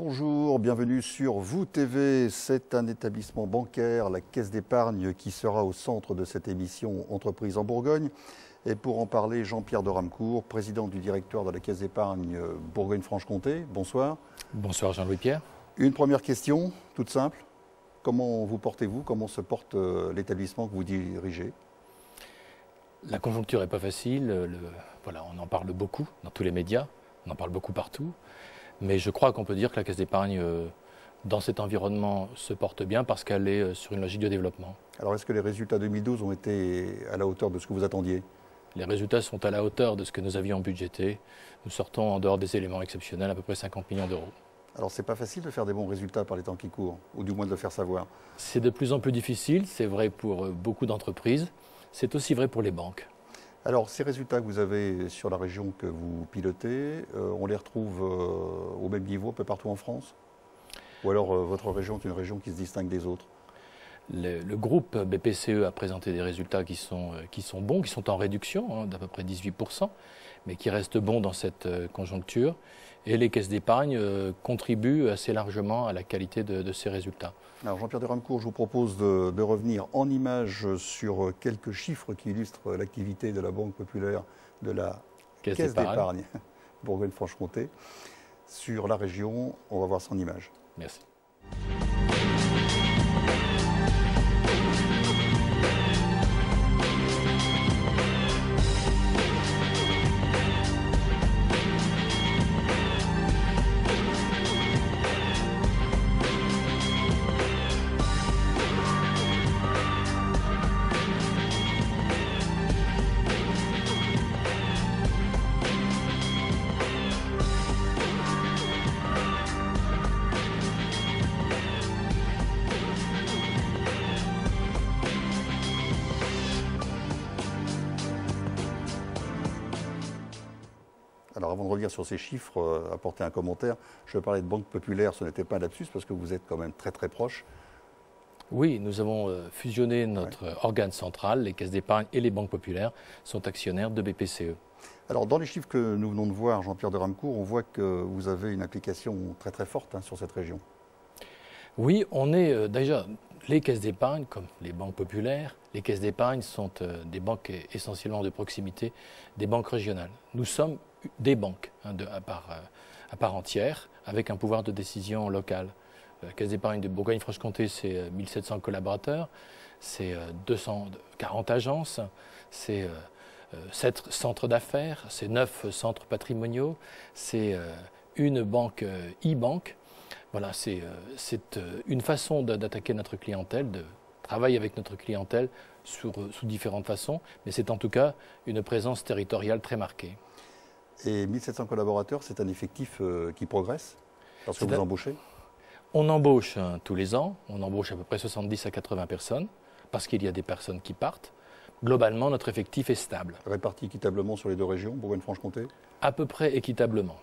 Bonjour, bienvenue sur Vous TV. C'est un établissement bancaire, la Caisse d'épargne, qui sera au centre de cette émission Entreprise en Bourgogne. Et pour en parler, Jean-Pierre de Ramcourt, président du directoire de la Caisse d'épargne Bourgogne-Franche-Comté. Bonsoir. Bonsoir Jean-Louis Pierre. Une première question, toute simple. Comment vous portez-vous? Comment se porte l'établissement que vous dirigez? La conjoncture n'est pas facile. Voilà, on en parle beaucoup dans tous les médias, on en parle beaucoup partout. Mais je crois qu'on peut dire que la Caisse d'épargne, dans cet environnement, se porte bien parce qu'elle est sur une logique de développement. Alors, est-ce que les résultats 2012 ont été à la hauteur de ce que vous attendiez? Les résultats sont à la hauteur de ce que nous avions budgété. Nous sortons en dehors des éléments exceptionnels à peu près 50 millions d'euros. Alors, c'est pas facile de faire des bons résultats par les temps qui courent, ou du moins de le faire savoir. C'est de plus en plus difficile, c'est vrai pour beaucoup d'entreprises, c'est aussi vrai pour les banques. Alors, ces résultats que vous avez sur la région que vous pilotez, on les retrouve au même niveau un peu partout en France? Ou alors votre région est une région qui se distingue des autres? Le groupe BPCE a présenté des résultats qui sont bons, qui sont en réduction d'à peu près 18%, mais qui restent bons dans cette conjoncture. Et les caisses d'épargne contribuent assez largement à la qualité de ces résultats. Alors Jean-Pierre de Ramcourt, je vous propose de revenir en images sur quelques chiffres qui illustrent l'activité de la Banque populaire de la Caisse d'épargne Bourgogne-Franche-Comté. Sur la région, on va voir son image. Merci. Alors avant de revenir sur ces chiffres, apporter un commentaire, je parlais de Banque populaire, ce n'était pas un lapsus parce que vous êtes quand même très très proche. Oui, nous avons fusionné notre organe central, les caisses d'épargne et les banques populaires sont actionnaires de BPCE. Alors dans les chiffres que nous venons de voir, Jean-Pierre de Ramcourt, on voit que vous avez une implication très très forte sur cette région. Oui, on est déjà, les caisses d'épargne, comme les banques populaires, les caisses d'épargne sont des banques essentiellement de proximité, des banques régionales. Nous sommes des banques à part entière, avec un pouvoir de décision local. La Caisse d'épargne de Bourgogne-Franche-Comté, c'est 1700 collaborateurs, c'est 240 agences, c'est 7 centres d'affaires, c'est 9 centres patrimoniaux, c'est une banque e-banque. Voilà, c'est une façon d'attaquer notre clientèle, de travailler avec notre clientèle sous différentes façons, mais c'est en tout cas une présence territoriale très marquée. Et 1700 collaborateurs, c'est un effectif qui progresse lorsque vous embauchez? On embauche tous les ans, on embauche à peu près 70 à 80 personnes, parce qu'il y a des personnes qui partent. Globalement, notre effectif est stable. Réparti équitablement sur les deux régions, Bourgogne-Franche-Comté? À peu près équitablement.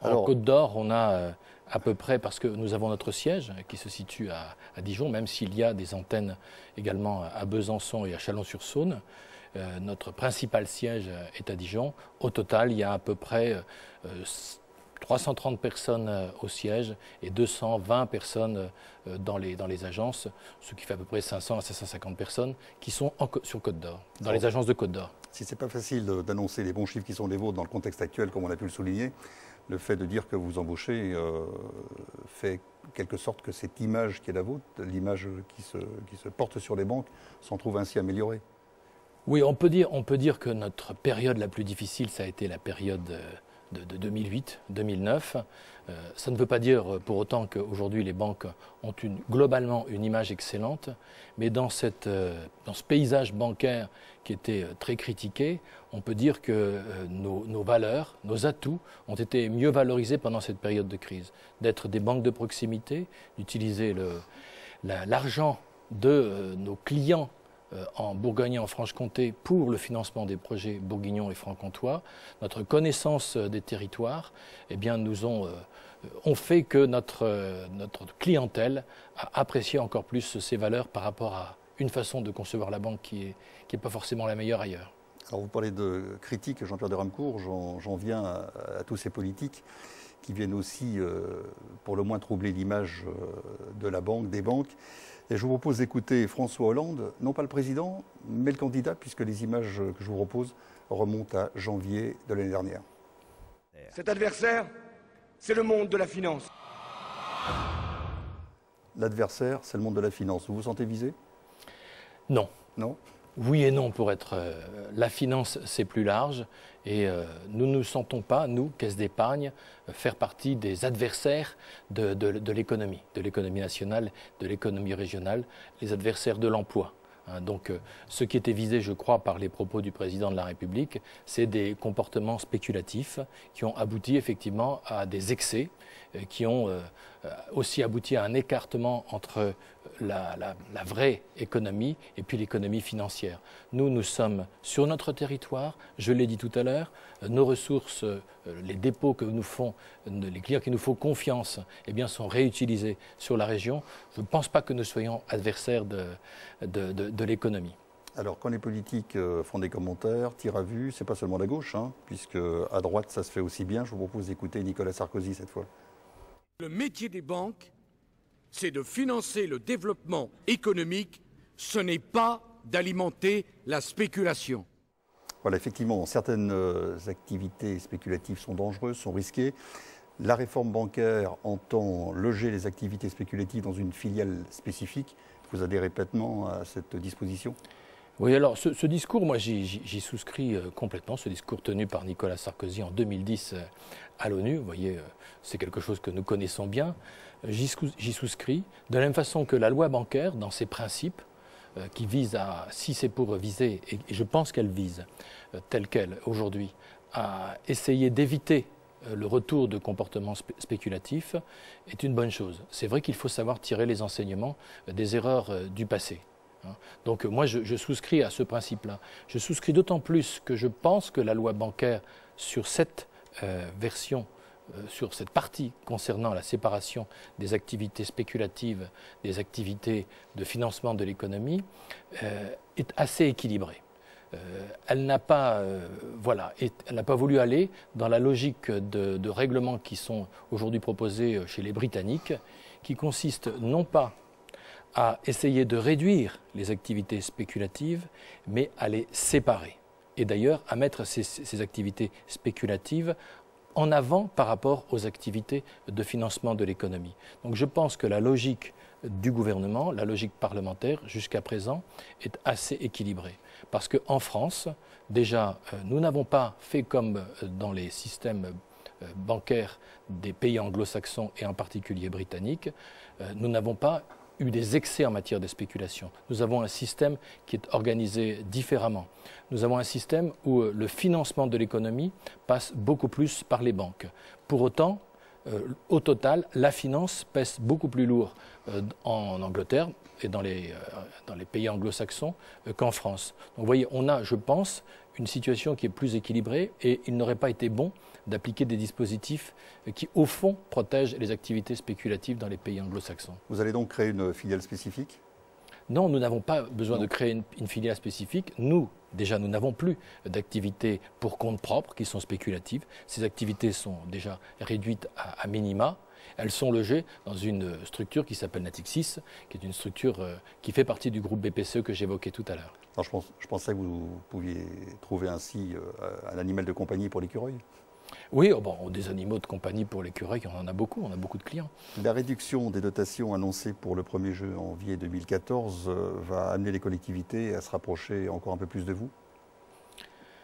En Côte d'Or, on a à peu près, parce que nous avons notre siège qui se situe à Dijon, même s'il y a des antennes également à Besançon et à Chalon-sur-Saône. Notre principal siège est à Dijon. Au total, il y a à peu près 330 personnes au siège et 220 personnes dans les agences, ce qui fait à peu près 500 à 550 personnes qui sont sur Côte d'Or, dans les agences de Côte d'Or. Si ce n'est pas facile d'annoncer les bons chiffres qui sont les vôtres dans le contexte actuel, comme on a pu le souligner, le fait de dire que vous embauchez fait quelque sorte que cette image qui est la vôtre, l'image qui se porte sur les banques, s'en trouve ainsi améliorée. Oui, on peut dire que notre période la plus difficile, ça a été la période de 2008-2009. Ça ne veut pas dire pour autant qu'aujourd'hui les banques ont globalement une image excellente, mais dans ce paysage bancaire qui était très critiqué, on peut dire que nos valeurs, nos atouts ont été mieux valorisés pendant cette période de crise. D'être des banques de proximité, d'utiliser l'argent de nos clients en Bourgogne et en Franche-Comté pour le financement des projets bourguignons et franc-comtois. Notre connaissance des territoires nous ont fait que notre clientèle a apprécié encore plus ces valeurs par rapport à une façon de concevoir la banque qui est pas forcément la meilleure ailleurs. Alors vous parlez de critiques, Jean-Pierre de Ramcourt, j'en viens à tous ces politiques qui viennent aussi, pour le moins, troubler l'image de la banque, des banques. Et je vous propose d'écouter François Hollande, non pas le président, mais le candidat, puisque les images que je vous propose remontent à janvier de l'année dernière. Cet adversaire, c'est le monde de la finance. L'adversaire, c'est le monde de la finance. Vous vous sentez visé? Non. Non? Oui et non pour être... la finance, c'est plus large et nous ne nous sentons pas, nous, Caisse d'épargne, faire partie des adversaires de l'économie nationale, de l'économie régionale, les adversaires de l'emploi. Donc ce qui était visé, je crois, par les propos du président de la République, c'est des comportements spéculatifs qui ont abouti effectivement à des excès, qui ont aussi abouti à un écartement entre la vraie économie et puis l'économie financière. Nous sommes sur notre territoire, je l'ai dit tout à l'heure, nos ressources, les dépôts que nous font, les clients qui nous font confiance, eh bien, sont réutilisés sur la région. Je ne pense pas que nous soyons adversaires de l'économie. Alors, quand les politiques font des commentaires, tirent à vue, c'est pas seulement la gauche, hein, puisque à droite, ça se fait aussi bien. Je vous propose d'écouter Nicolas Sarkozy cette fois. Le métier des banques, c'est de financer le développement économique, ce n'est pas d'alimenter la spéculation. Voilà, effectivement, certaines activités spéculatives sont dangereuses, sont risquées. La réforme bancaire entend loger les activités spéculatives dans une filiale spécifique. Vous adhérez pleinement à cette disposition? Oui, alors ce discours, moi j'y souscris complètement, ce discours tenu par Nicolas Sarkozy en 2010 à l'ONU. Vous voyez, c'est quelque chose que nous connaissons bien. J'y souscris, de la même façon que la loi bancaire, dans ses principes, qui vise à, si c'est pour viser, et je pense qu'elle vise, telle qu'elle aujourd'hui, à essayer d'éviter le retour de comportements spéculatifs, est une bonne chose. C'est vrai qu'il faut savoir tirer les enseignements des erreurs du passé. Donc moi je souscris à ce principe-là. Je souscris d'autant plus que je pense que la loi bancaire sur cette version, sur cette partie concernant la séparation des activités spéculatives, des activités de financement de l'économie, est assez équilibrée. Elle n'a pas, elle n'a pas voulu aller dans la logique de règlements qui sont aujourd'hui proposés chez les Britanniques, qui consistent non pas à essayer de réduire les activités spéculatives, mais à les séparer. Et d'ailleurs, à mettre ces activités spéculatives en avant par rapport aux activités de financement de l'économie. Donc je pense que la logique du gouvernement, la logique parlementaire, jusqu'à présent, est assez équilibrée. Parce qu'en France, déjà, nous n'avons pas fait comme dans les systèmes bancaires des pays anglo-saxons et en particulier britanniques, nous n'avons pas eu des excès en matière de spéculation. Nous avons un système qui est organisé différemment. Nous avons un système où le financement de l'économie passe beaucoup plus par les banques. Pour autant, au total, la finance pèse beaucoup plus lourd en Angleterre et dans les pays anglo-saxons qu'en France. Donc vous voyez, on a, je pense, une situation qui est plus équilibrée et il n'aurait pas été bon d'appliquer des dispositifs qui, au fond, protègent les activités spéculatives dans les pays anglo-saxons. Vous allez donc créer une filiale spécifique? Non, nous n'avons pas besoin de créer une filiale spécifique. Nous, déjà, nous n'avons plus d'activités pour compte propre qui sont spéculatives. Ces activités sont déjà réduites à minima. Elles sont logées dans une structure qui s'appelle Natixis, qui est une structure qui fait partie du groupe BPCE que j'évoquais tout à l'heure. Je pensais que vous pouviez trouver ainsi un animal de compagnie pour l'écureuil. Oui, des animaux de compagnie pour l'écureuil, on en a beaucoup de clients. La réduction des dotations annoncée pour le 1er janvier 2014 va amener les collectivités à se rapprocher encore un peu plus de vous.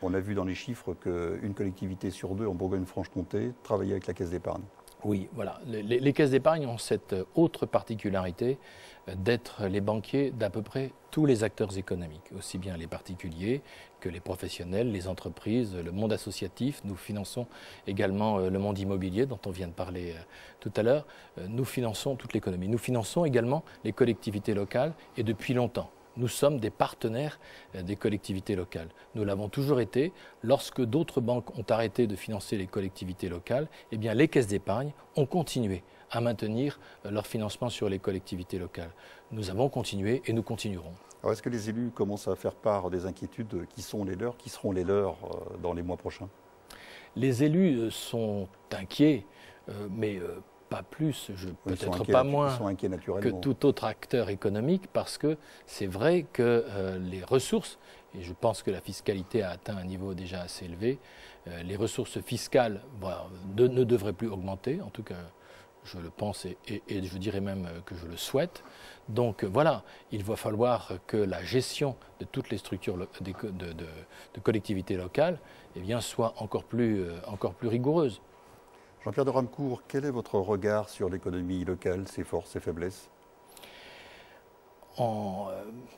On a vu dans les chiffres qu'une collectivité sur deux en Bourgogne-Franche-Comté travaillait avec la Caisse d'épargne. Oui, voilà. Les caisses d'épargne ont cette autre particularité d'être les banquiers d'à peu près tous les acteurs économiques, aussi bien les particuliers que les professionnels, les entreprises, le monde associatif. Nous finançons également le monde immobilier dont on vient de parler tout à l'heure. Nous finançons toute l'économie. Nous finançons également les collectivités locales et depuis longtemps. Nous sommes des partenaires des collectivités locales. Nous l'avons toujours été. Lorsque d'autres banques ont arrêté de financer les collectivités locales, eh bien les caisses d'épargne ont continué à maintenir leur financement sur les collectivités locales. Nous avons continué et nous continuerons. Alors est-ce que les élus commencent à faire part des inquiétudes qui seront les leurs dans les mois prochains? Les élus sont inquiets, mais pas plus, peut-être pas moins que tout autre acteur économique, parce que c'est vrai que les ressources, et je pense que la fiscalité a atteint un niveau déjà assez élevé, les ressources fiscales ne devraient plus augmenter, en tout cas je le pense et je dirais même que je le souhaite. Donc voilà, il va falloir que la gestion de toutes les structures de collectivités locales eh bien, soit encore plus rigoureuse. Jean-Pierre de Ramcourt, quel est votre regard sur l'économie locale, ses forces, ses faiblesses? En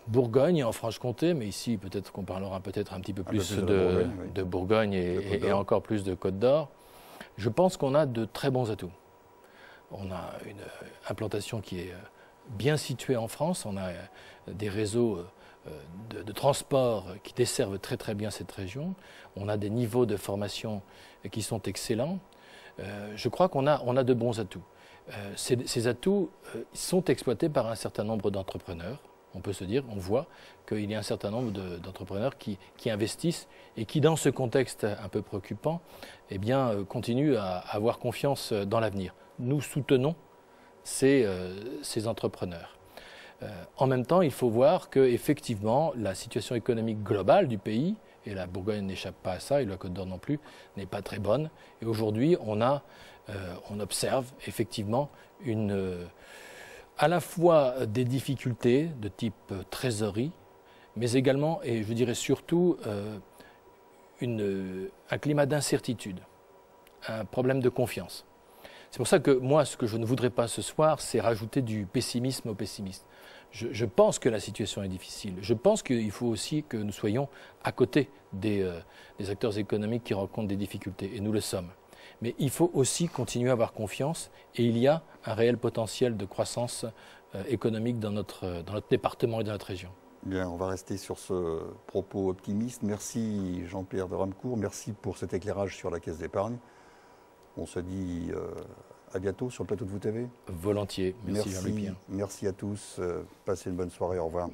Bourgogne et en Franche-Comté, mais ici peut-être qu'on parlera un petit peu plus de Bourgogne et encore plus de Côte d'Or, je pense qu'on a de très bons atouts. On a une implantation qui est bien située en France, on a des réseaux de transport qui desservent très très bien cette région, on a des niveaux de formation qui sont excellents. Je crois qu'on a de bons atouts. Ces atouts sont exploités par un certain nombre d'entrepreneurs. On peut se dire, on voit qu'il y a un certain nombre d'entrepreneurs qui investissent et qui, dans ce contexte un peu préoccupant, eh bien, continuent à avoir confiance dans l'avenir. Nous soutenons ces entrepreneurs. En même temps, il faut voir qu'effectivement, la situation économique globale du pays, et la Bourgogne n'échappe pas à ça, et la Côte d'Or non plus, n'est pas très bonne. Et aujourd'hui, on observe effectivement à la fois des difficultés de type trésorerie, mais également, et je dirais surtout, un climat d'incertitude, un problème de confiance. C'est pour ça que moi, ce que je ne voudrais pas ce soir, c'est rajouter du pessimisme au pessimisme. Je pense que la situation est difficile. Je pense qu'il faut aussi que nous soyons à côté des acteurs économiques qui rencontrent des difficultés, et nous le sommes. Mais il faut aussi continuer à avoir confiance, et il y a un réel potentiel de croissance économique dans notre département et dans notre région. Bien, on va rester sur ce propos optimiste. Merci Jean-Pierre de Ramcourt, merci pour cet éclairage sur la Caisse d'épargne. On se dit à bientôt sur le plateau de Vous TV. Volontiers. Merci Jean-Louis Pierre. Merci à tous. Passez une bonne soirée. Au revoir.